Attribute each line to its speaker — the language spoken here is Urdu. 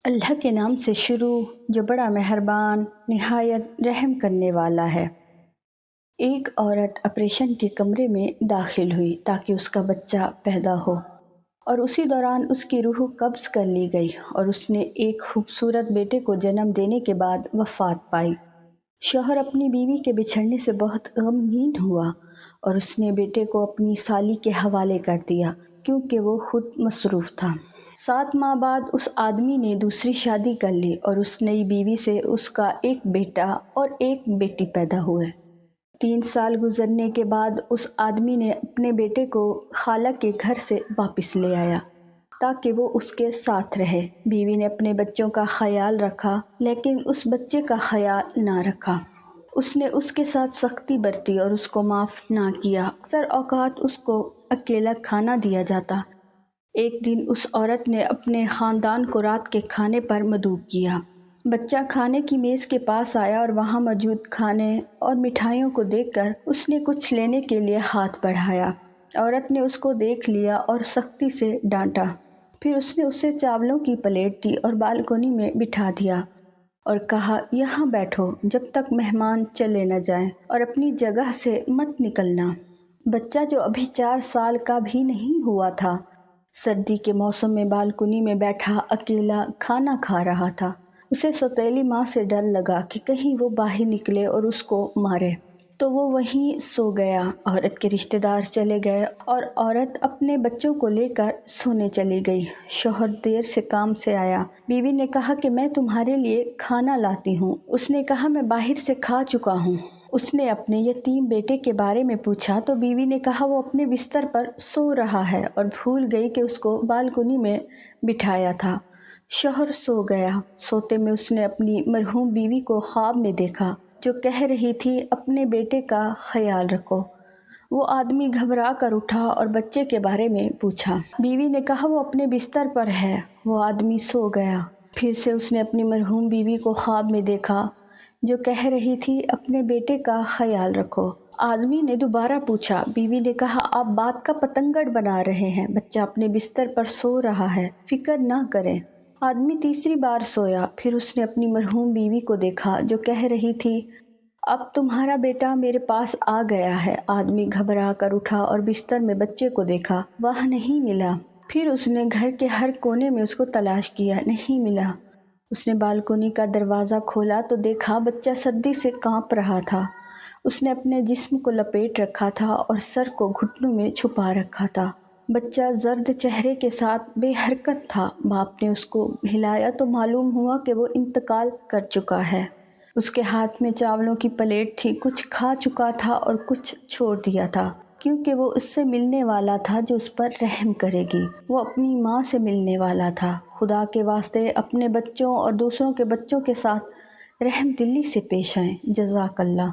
Speaker 1: اللہ کے نام سے شروع جو بڑا مہربان نہایت رحم کرنے والا ہے۔ ایک عورت آپریشن کے کمرے میں داخل ہوئی تاکہ اس کا بچہ پیدا ہو، اور اسی دوران اس کی روح قبض کر لی گئی اور اس نے ایک خوبصورت بیٹے کو جنم دینے کے بعد وفات پائی۔ شوہر اپنی بیوی کے بچھڑنے سے بہت غمگین ہوا اور اس نے بیٹے کو اپنی سالی کے حوالے کر دیا کیونکہ وہ خود مصروف تھا۔ 7 ماہ بعد اس آدمی نے دوسری شادی کر لی اور اس نئی بیوی سے اس کا ایک بیٹا اور ایک بیٹی پیدا ہوئے۔ 3 سال گزرنے کے بعد اس آدمی نے اپنے بیٹے کو خالہ کے گھر سے واپس لے آیا تاکہ وہ اس کے ساتھ رہے۔ بیوی نے اپنے بچوں کا خیال رکھا لیکن اس بچے کا خیال نہ رکھا۔ اس نے اس کے ساتھ سختی برتی اور اس کو معاف نہ کیا۔ اکثر اوقات اس کو اکیلا کھانا دیا جاتا۔ ایک دن اس عورت نے اپنے خاندان کو رات کے کھانے پر مدعو کیا۔ بچہ کھانے کی میز کے پاس آیا اور وہاں موجود کھانے اور مٹھائیوں کو دیکھ کر اس نے کچھ لینے کے لیے ہاتھ بڑھایا۔ عورت نے اس کو دیکھ لیا اور سختی سے ڈانٹا۔ پھر اس نے اسے چاولوں کی پلیٹ دی اور بالکونی میں بٹھا دیا اور کہا، یہاں بیٹھو جب تک مہمان چلے نہ جائیں اور اپنی جگہ سے مت نکلنا۔ بچہ جو ابھی 4 سال کا بھی نہیں ہوا تھا، سردی کے موسم میں بالکونی میں بیٹھا اکیلا کھانا کھا رہا تھا۔ اسے سوتیلی ماں سے ڈر لگا کہ کہیں وہ باہر نکلے اور اس کو مارے، تو وہ وہیں سو گیا۔ عورت کے رشتہ دار چلے گئے اور عورت اپنے بچوں کو لے کر سونے چلی گئی۔ شوہر دیر سے کام سے آیا۔ بیوی نے کہا کہ میں تمہارے لیے کھانا لاتی ہوں۔ اس نے کہا میں باہر سے کھا چکا ہوں۔ اس نے اپنے یتیم بیٹے کے بارے میں پوچھا تو بیوی نے کہا وہ اپنے بستر پر سو رہا ہے اور بھول گئی کہ اس کو بالکونی میں بٹھایا تھا۔ شوہر سو گیا۔ سوتے میں اس نے اپنی مرحوم بیوی کو خواب میں دیکھا جو کہہ رہی تھی اپنے بیٹے کا خیال رکھو۔ وہ آدمی گھبرا کر اٹھا اور بچے کے بارے میں پوچھا۔ بیوی نے کہا وہ اپنے بستر پر ہے۔ وہ آدمی سو گیا۔ پھر سے اس نے اپنی مرحوم بیوی کو خواب میں دیکھا جو کہہ رہی تھی اپنے بیٹے کا خیال رکھو۔ آدمی نے دوبارہ پوچھا۔ بیوی نے کہا آپ بات کا پتنگڑ بنا رہے ہیں، بچہ اپنے بستر پر سو رہا ہے، فکر نہ کریں۔ آدمی تیسری بار سویا۔ پھر اس نے اپنی مرحوم بیوی کو دیکھا جو کہہ رہی تھی اب تمہارا بیٹا میرے پاس آ گیا ہے۔ آدمی گھبرا کر اٹھا اور بستر میں بچے کو دیکھا، وہاں نہیں ملا۔ پھر اس نے گھر کے ہر کونے میں اس کو تلاش کیا، نہیں ملا۔ اس نے بالکونی کا دروازہ کھولا تو دیکھا بچہ سردی سے کانپ رہا تھا۔ اس نے اپنے جسم کو لپیٹ رکھا تھا اور سر کو گھٹنوں میں چھپا رکھا تھا۔ بچہ زرد چہرے کے ساتھ بے حرکت تھا۔ باپ نے اس کو ہلایا تو معلوم ہوا کہ وہ انتقال کر چکا ہے۔ اس کے ہاتھ میں چاولوں کی پلیٹ تھی، کچھ کھا چکا تھا اور کچھ چھوڑ دیا تھا کیونکہ وہ اس سے ملنے والا تھا جو اس پر رحم کرے گی۔ وہ اپنی ماں سے ملنے والا تھا۔ خدا کے واسطے اپنے بچوں اور دوسروں کے بچوں کے ساتھ رحم دلی سے پیش آئیں۔ جزاک اللہ۔